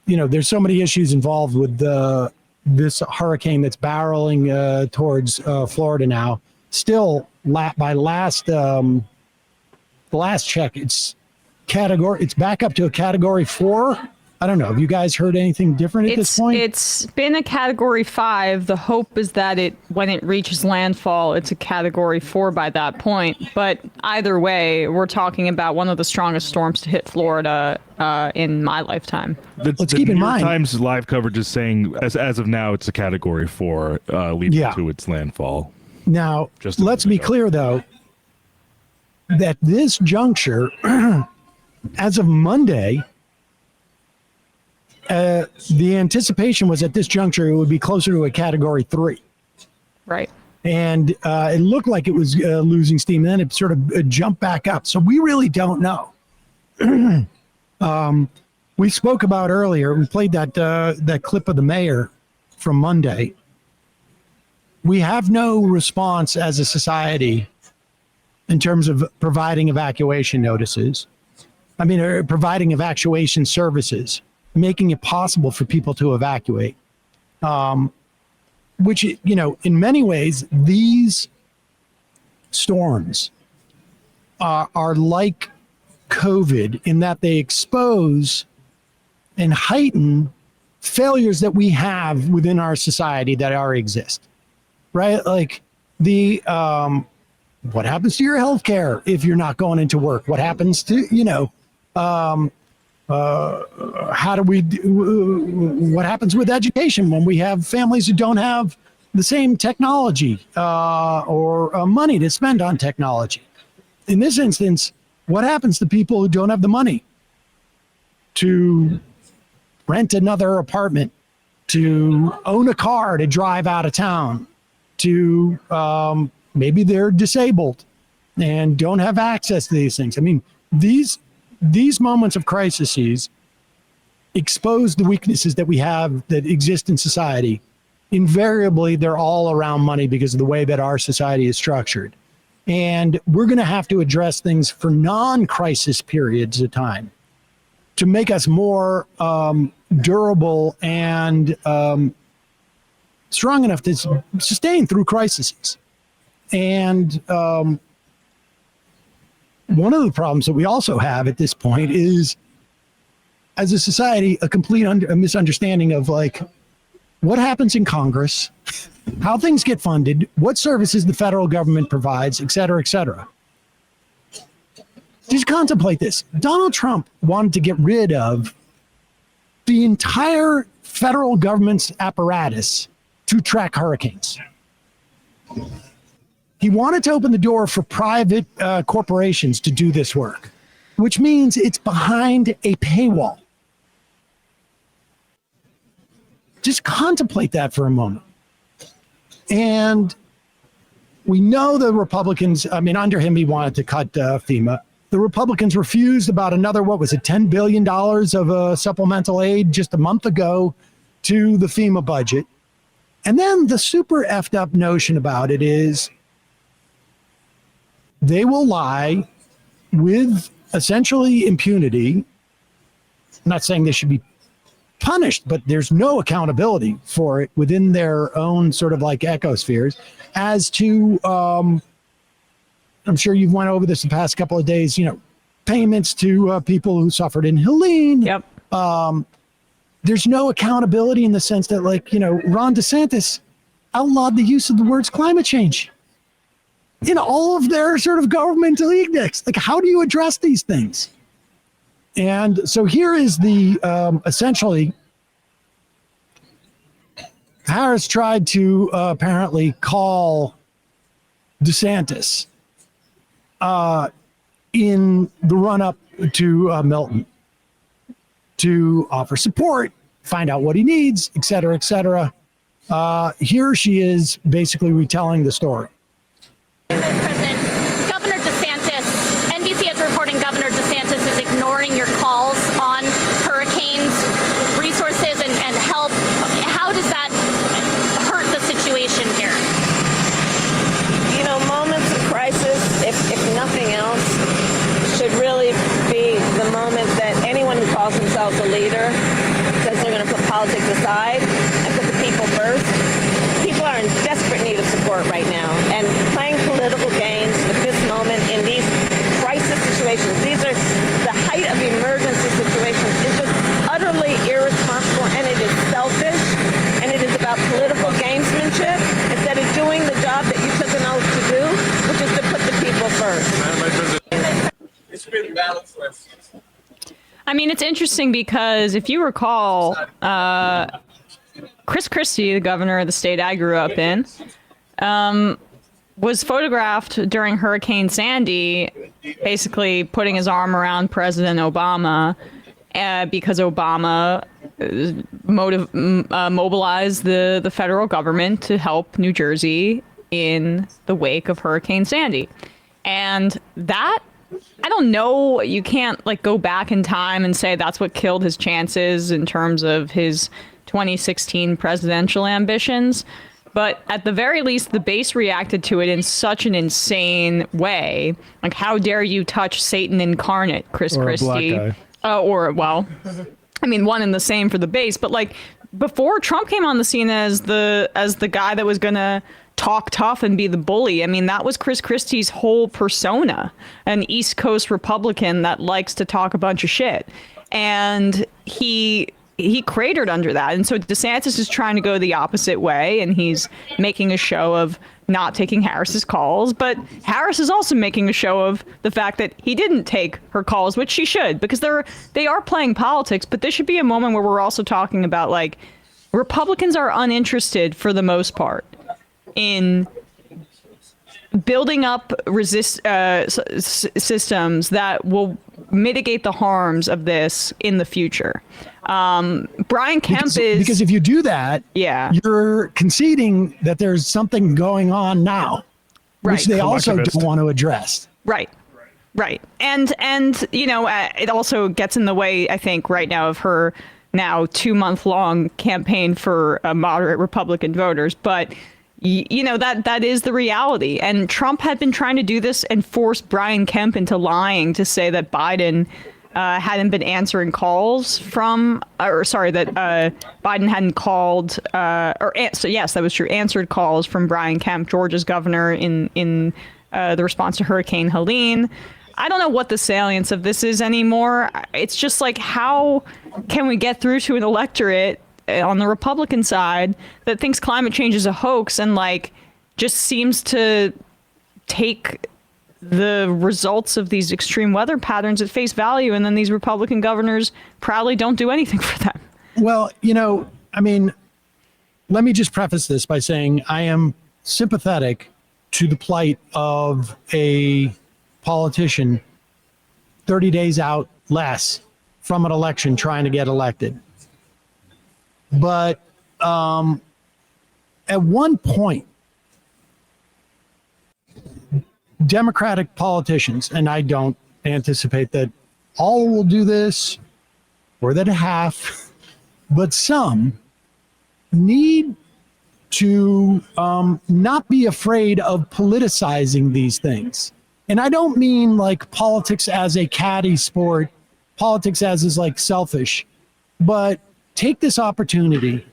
there's so many issues involved with this hurricane that's barreling towards Florida now. Still, by the last check, it's back up to a category 4. I don't know. Have you guys heard anything different at this point? It's been a category 5. The hope is that when it reaches landfall, it's a category 4 by that point. But either way, we're talking about one of the strongest storms to hit Florida in my lifetime. Let's keep in mind, New York Times live coverage is saying, as of now, it's a category 4 leading to its landfall. Now, let's be clear, though, that this juncture, as of Monday, the anticipation was at this juncture it would be closer to a category 3. Right. And it looked like it was losing steam. Then it sort of jumped back up. So we really don't know. We spoke about earlier, we played that clip of the mayor from Monday. We have no response as a society in terms of providing evacuation notices. Providing evacuation services, making it possible for people to evacuate, which, in many ways, these storms are like COVID in that they expose and heighten failures that we have within our society that already exist, right? Like what happens to your health care if you're not going into work? What happens to, what happens with education when we have families who don't have the same technology or money to spend on technology? In this instance, what happens to people who don't have the money to rent another apartment, to own a car to drive out of town, to maybe they're disabled and don't have access to these things? These moments of crises expose the weaknesses that we have that exist in society. Invariably, they're all around money because of the way that our society is structured. And we're going to have to address things for non-crisis periods of time to make us more durable and strong enough to sustain through crises. And one of the problems that we also have at this point is, as a society, a complete misunderstanding of what happens in Congress, how things get funded, what services the federal government provides, et cetera, et cetera. Just contemplate this. Donald Trump wanted to get rid of the entire federal government's apparatus to track hurricanes. He wanted to open the door for private corporations to do this work, which means it's behind a paywall. Just contemplate that for a moment. And we know the Republicans, under him, he wanted to cut FEMA. The Republicans refused about another, $10 billion of supplemental aid just a month ago to the FEMA budget. And then the super effed up notion about it is they will lie with essentially impunity. I'm not saying they should be punished, but there's no accountability for it within their own sort of ecospheres as to, I'm sure you've went over this the past couple of days, payments to people who suffered in Helene. Yep. There's no accountability in the sense that Ron DeSantis outlawed the use of the words climate change in all of their sort of governmental edicts. How do you address these things? And so here is the, essentially, Harris tried to apparently call DeSantis in the run-up to Milton to offer support, find out what he needs, et cetera, et cetera. Here she is basically retelling the story. President, Governor DeSantis, NBC is reporting Governor DeSantis is ignoring your calls on hurricanes, resources, and help. How does that hurt the situation here? Moments of crisis, if nothing else, should really be the moment that anyone who calls themselves a leader says, politics aside and put the people first. People are in desperate need of support right now, and playing political games at this moment in these crisis situations, these are the height of emergency situations, is just utterly irresponsible, and it is selfish, and it is about political gamesmanship instead of doing the job that you took an oath to do, which is to put the people first. It's been valid for us. I mean, it's interesting because if you recall, Chris Christie, the governor of the state I grew up in, was photographed during Hurricane Sandy, basically putting his arm around President Obama because Obama mobilized the federal government to help New Jersey in the wake of Hurricane Sandy. And that, I don't know, you can't like go back in time and say that's what killed his chances in terms of his 2016 presidential ambitions. But at the very least, the base reacted to it in such an insane way. Like, how dare you touch Satan incarnate, Chris Christie? A black guy. Well, I mean, one and the same for the base. But like, before Trump came on the scene as the guy that was going to talk tough and be the bully, I mean, that was Chris Christie's whole persona, an East Coast Republican that likes to talk a bunch of shit. And he cratered under that. And so DeSantis is trying to go the opposite way, and he's making a show of not taking Harris's calls. But Harris is also making a show of the fact that he didn't take her calls, which she should, because they are playing politics. But this should be a moment where we're also talking about, like, Republicans are uninterested for the most part in building up systems that will mitigate the harms of this in the future. Brian Kemp because if you do that, you're conceding that there's something going on now, which they also don't want to address. Right. And you know, it also gets in the way, I think, right now of her now 2-month-long campaign for moderate Republican voters. But you know, that is the reality. And Trump had been trying to do this and force Brian Kemp into lying to say that Biden hadn't been answering calls from, that Biden hadn't called, so yes, that was true, answered calls from Brian Kemp, Georgia's governor, in the response to Hurricane Helene. I don't know what the salience of this is anymore. It's just like, how can we get through to an electorate on the Republican side that thinks climate change is a hoax and like just seems to take the results of these extreme weather patterns at face value, and then these Republican governors proudly don't do anything for them? Well, you know, I mean, let me just preface this by saying I am sympathetic to the plight of a politician 30 days out less from an election trying to get elected. But at one point, Democratic politicians, and I don't anticipate that all will do this or that half, but some need to not be afraid of politicizing these things. And I don't mean like politics as a catty sport, politics as is like selfish, but take this opportunity.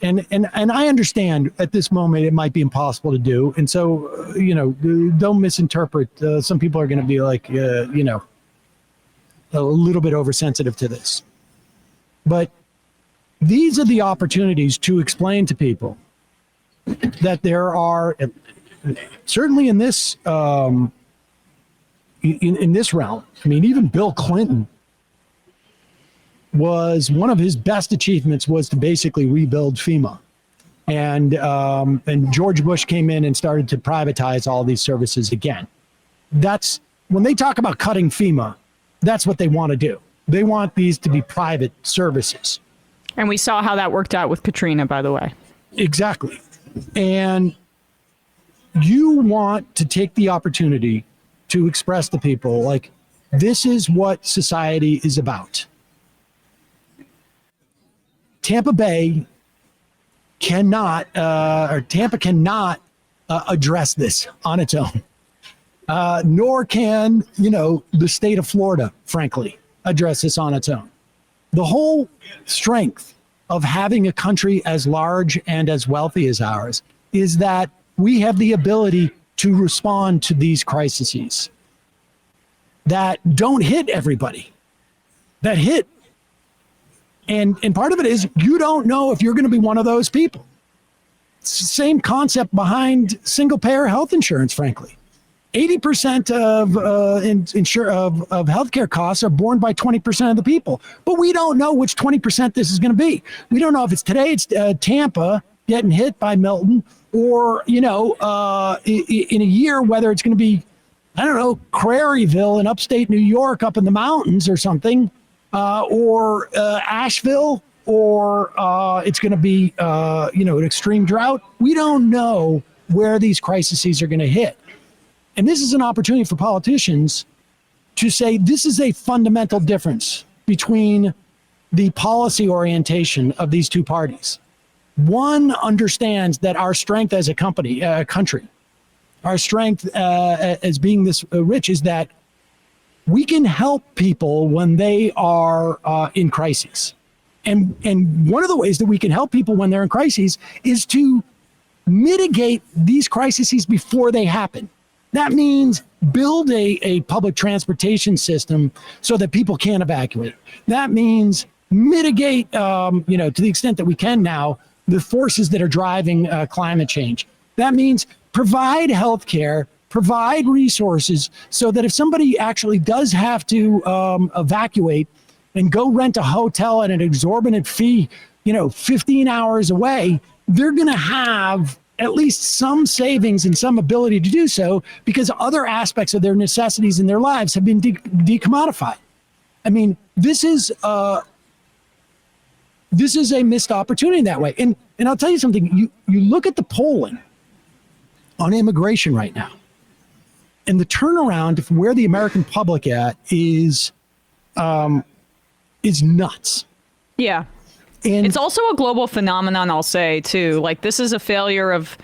And I understand at this moment it might be impossible to do. And so, you know, don't misinterpret. Some people are going to be like, you know, a little bit oversensitive to this. But these are the opportunities to explain to people that there are, certainly in this in this realm. I mean, even Bill Clinton was, one of his best achievements was to basically rebuild FEMA. And George Bush came in and started to privatize all these services again. That's, when they talk about cutting FEMA, that's what they want to do. They want these to be private services. And we saw how that worked out with Katrina, by the way. Exactly. And you want to take the opportunity to express to people, like, this is what society is about. Tampa Bay cannot, or Tampa cannot address this on its own. Nor can, you know, the state of Florida, frankly, address this on its own. The whole strength of having a country as large and as wealthy as ours is that we have the ability to respond to these crises that don't hit everybody, that hit. And part of it is you don't know if you're going to be one of those people. It's the same concept behind single payer health insurance, frankly. 80% of healthcare costs are borne by 20% of the people, but we don't know which 20% this is going to be. We don't know if it's today it's Tampa getting hit by Milton, or in a year whether it's going to be, I don't know, Craryville in upstate New York up in the mountains or something, or Asheville, or it's going to be an extreme drought. We don't know where these crises are going to hit. And this is an opportunity for politicians to say this is a fundamental difference between the policy orientation of these two parties. One understands that our strength as a country, our strength as being this rich is that we can help people when they are in crises. And one of the ways that we can help people when they're in crises is to mitigate these crises before they happen. That means build a public transportation system so that people can't evacuate. That means mitigate, to the extent that we can now, the forces that are driving climate change. That means provide health care, provide resources so that if somebody actually does have to evacuate and go rent a hotel at an exorbitant fee, 15 hours away, they're going to have at least some savings and some ability to do so because other aspects of their necessities in their lives have been decommodified. I mean, this is a missed opportunity in that way. And I'll tell you something, you look at the polling on immigration right now, and the turnaround of where the American public at is nuts. Yeah. And it's also a global phenomenon, I'll say, too. Like, this is a failure of,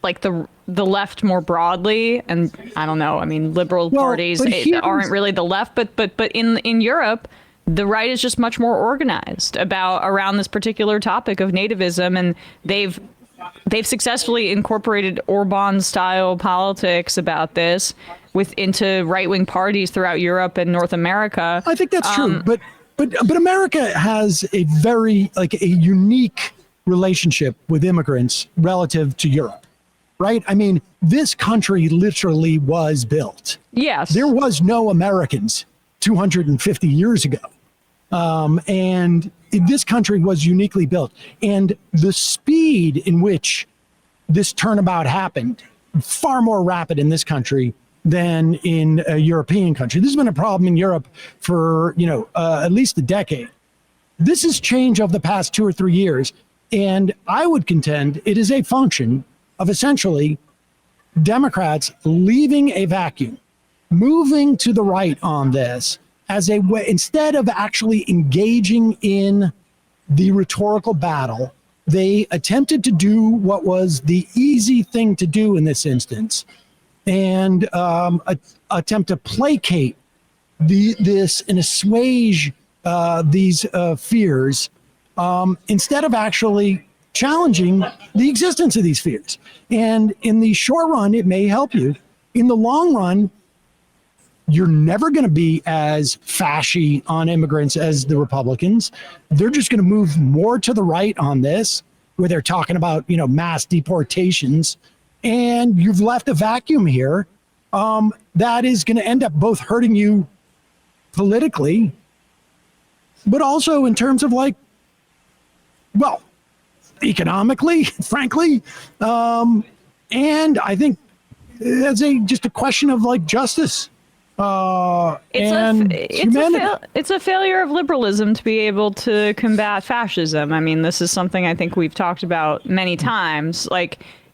like, the left more broadly. And I don't know. I mean, liberal parties aren't really the left. But in Europe, the right is just much more organized around this particular topic of nativism. And they've successfully incorporated Orban-style politics about this into right-wing parties throughout Europe and North America. I think that's true. But America has a very a unique relationship with immigrants relative to Europe, right? I mean, this country literally was built. Yes. There was no Americans 250 years ago. And this country was uniquely built. And the speed in which this turnabout happened, far more rapid in this country than in a European country. This has been a problem in Europe for, at least a decade. This is change of the past 2 or 3 years. And I would contend it is a function of essentially Democrats leaving a vacuum, moving to the right on this as a way, instead of actually engaging in the rhetorical battle, they attempted to do what was the easy thing to do in this instance, and attempt to placate this and assuage these fears instead of actually challenging the existence of these fears. And in the short run, it may help you. In the long run, you're never going to be as fashy on immigrants as the Republicans. They're just going to move more to the right on this, where they're talking about, mass deportations. And you've left a vacuum here that is going to end up both hurting you politically, but also in terms of economically, frankly. And I think it's just a question of justice. It's a failure of liberalism to be able to combat fascism. I mean, this is something I think we've talked about many times.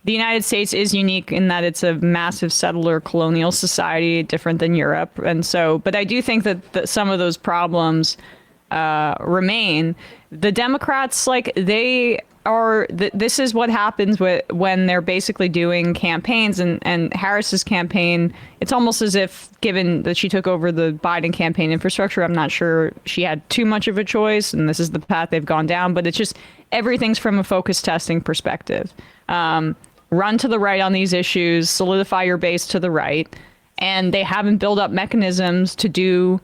The United States is unique in that it's a massive settler colonial society, different than Europe. And so, but I do think that some of those problems remain. The Democrats, they this is what happens when they're basically doing campaigns, and Harris's campaign, it's almost as if, given that she took over the Biden campaign infrastructure, I'm not sure she had too much of a choice, and this is the path they've gone down, but it's just everything's from a focus testing perspective. Run to the right on these issues, solidify your base to the right, and they haven't built up mechanisms to do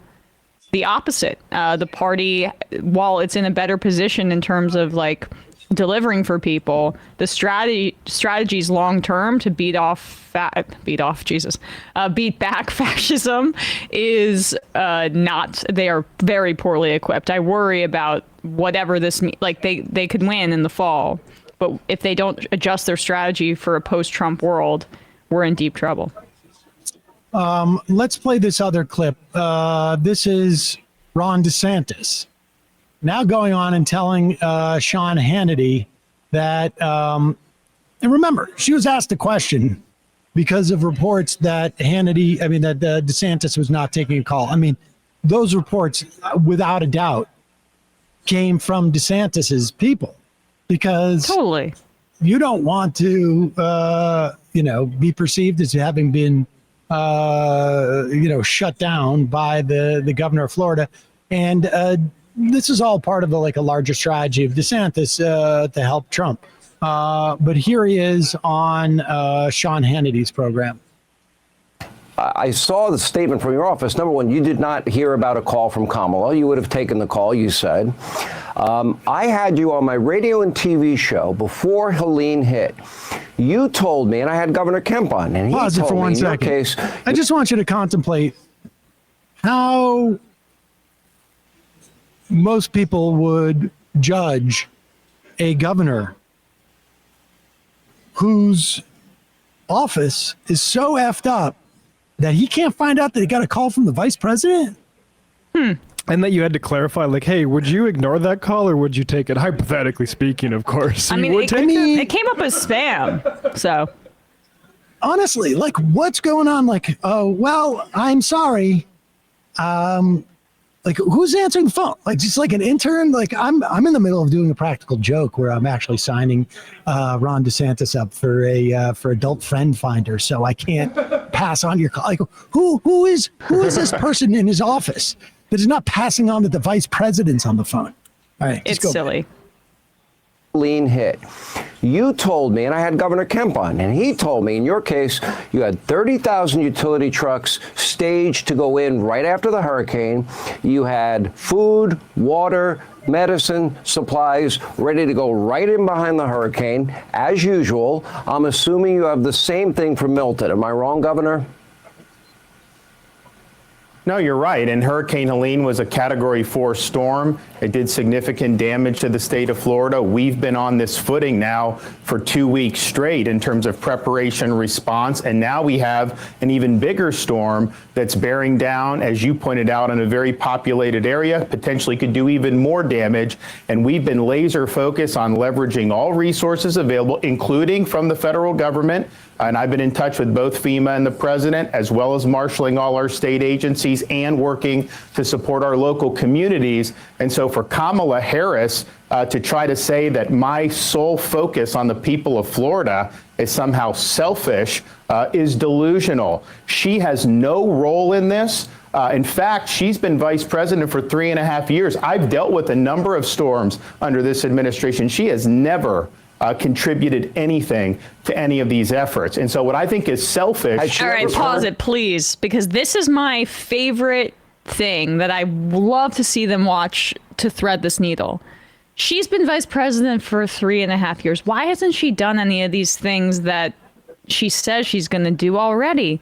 the opposite. The party, while it's in a better position in terms of like delivering for people, the strategies long term to beat back fascism is not. They are very poorly equipped. I worry about whatever this like they could win in the fall, but if they don't adjust their strategy for a post-Trump world, we're in deep trouble. Let's play this other clip. This is Ron DeSantis now going on and telling Sean Hannity that, and remember, she was asked a question because of reports that DeSantis was not taking a call. I mean, those reports, without a doubt, came from DeSantis's people, because totally you don't want to, be perceived as having been shut down by the governor of Florida. And this is all part of a larger strategy of DeSantis to help Trump. But here he is on Sean Hannity's program. I saw the statement from your office. Number one, you did not hear about a call from Kamala. You would have taken the call, you said. I had you on my radio and TV show before Helene hit. You told me, and I had Governor Kemp on, and he Pause told it for me one in your second. case. I just want you to contemplate how most people would judge a governor whose office is so effed up that he can't find out that he got a call from the vice president. And that you had to clarify, hey, would you ignore that call or would you take it? Hypothetically speaking, of course. I mean, You would take it? it came up as spam. So Honestly, what's going on? Well, I'm sorry. Who's answering the phone? Just like an intern? I'm in the middle of doing a practical joke where I'm actually signing Ron DeSantis up for adult friend finder, so I can't pass on your call. Who is this person in his office that is not passing on that the vice president's on the phone? All right, it's silly. Helene hit. You told me, and I had Governor Kemp on, and he told me, in your case, you had 30,000 utility trucks staged to go in right after the hurricane. You had food, water, medicine, supplies ready to go right in behind the hurricane. As usual, I'm assuming you have the same thing for Milton. Am I wrong, Governor? No, you're right. And Hurricane Helene was a Category 4 storm. It did significant damage to the state of Florida. We've been on this footing now for 2 weeks straight in terms of preparation response. And now we have an even bigger storm that's bearing down, as you pointed out, in a very populated area, potentially could do even more damage. And we've been laser focused on leveraging all resources available, including from the federal government. And I've been in touch with both FEMA and the president, as well as marshaling all our state agencies and working to support our local communities. And so for Kamala Harris to try to say that my sole focus on the people of Florida is somehow selfish is delusional. She has no role in this. In fact, she's been vice president for 3.5 years. I've dealt with a number of storms under this administration. She has never contributed anything to any of these efforts. And so what I think is selfish. All right, pause it, please, because this is my favorite thing that I love to see them watch to thread this needle. She's been vice president for 3.5 years. Why hasn't she done any of these things that she says she's going to do already?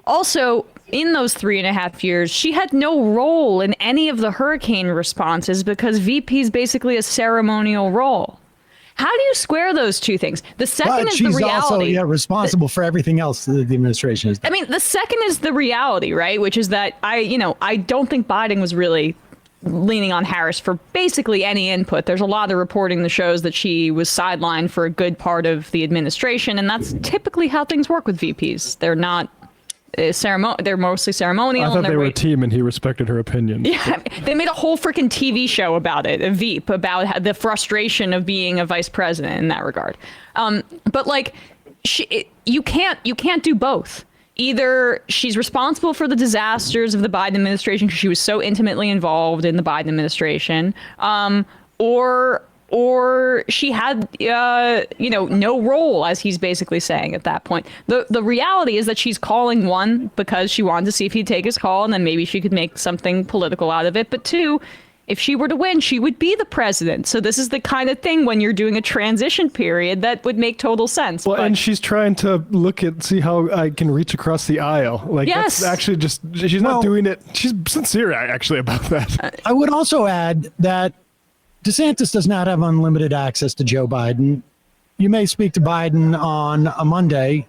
Also, in those 3.5 years, she had no role in any of the hurricane responses because VP is basically a ceremonial role. How do you square those two things? The second is the reality. She's also responsible for everything else that the administration has done. I mean, the second is the reality, right? Which is that I don't think Biden was really leaning on Harris for basically any input. There's a lot of reporting that shows that she was sidelined for a good part of the administration, and that's typically how things work with VPs. They're not they're mostly ceremonial. I thought and they were a team, and he respected her opinion. Yeah, they made a whole freaking TV show about it, a Veep, about the frustration of being a vice president in that regard. But like, you can't do both. Either she's responsible for the disasters of the Biden administration because she was so intimately involved in the Biden administration, or she had, no role, as he's basically saying at that point. The reality is that she's calling, one, because she wanted to see if he'd take his call, and then maybe she could make something political out of it. But two, if she were to win, she would be the president. So this is the kind of thing when you're doing a transition period that would make total sense. Well, and she's trying to see how I can reach across the aisle. Like, yes. That's actually she's not doing it. She's sincere, actually, about that. I would also add that DeSantis does not have unlimited access to Joe Biden. You may speak to Biden on a Monday.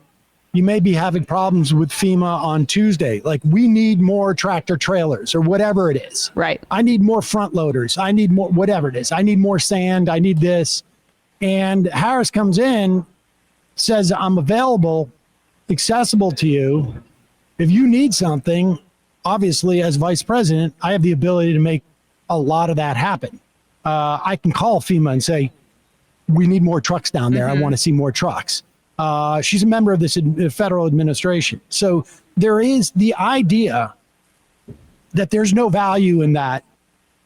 You may be having problems with FEMA on Tuesday. Like, we need more tractor trailers or whatever it is. Right. I need more front loaders. I need more, whatever it is. I need more sand. I need this. And Harris comes in, says, I'm available, accessible to you. If you need something, obviously, as vice president, I have the ability to make a lot of that happen. I can call FEMA and say, we need more trucks down there. I want to see more trucks. She's a member of this federal administration. So there is the idea that there's no value in that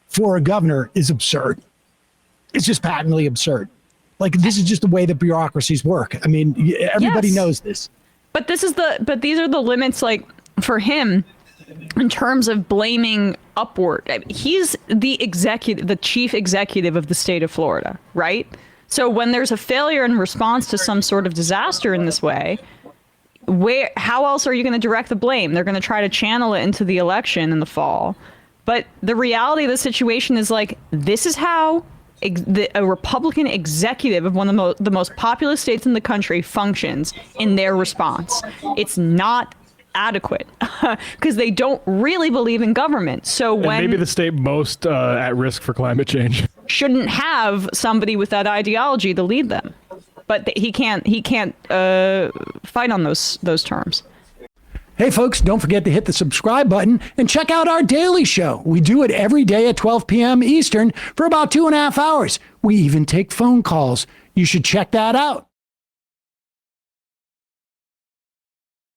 for a governor is absurd. It's just patently absurd. Like, this is just the way that bureaucracies work. I mean, everybody knows this. But these are the limits, like, for him, in terms of blaming upward. He's the chief executive of the state of Florida, right? So when there's a failure in response to some sort of disaster in this way, how else are you going to direct the blame? They're going to try to channel it into the election in the fall. But the reality of the situation is, like, this is how a Republican executive of one of the most populous states in the country functions in their response. It's not adequate because they don't really believe in government. So when maybe the state most at risk for climate change shouldn't have somebody with that ideology to lead them, but he can't fight on those terms. Hey folks, don't forget to hit the subscribe button and check out our daily show. We do it every day at 12 p.m. Eastern for about 2.5 hours. We even take phone calls. You should check that out.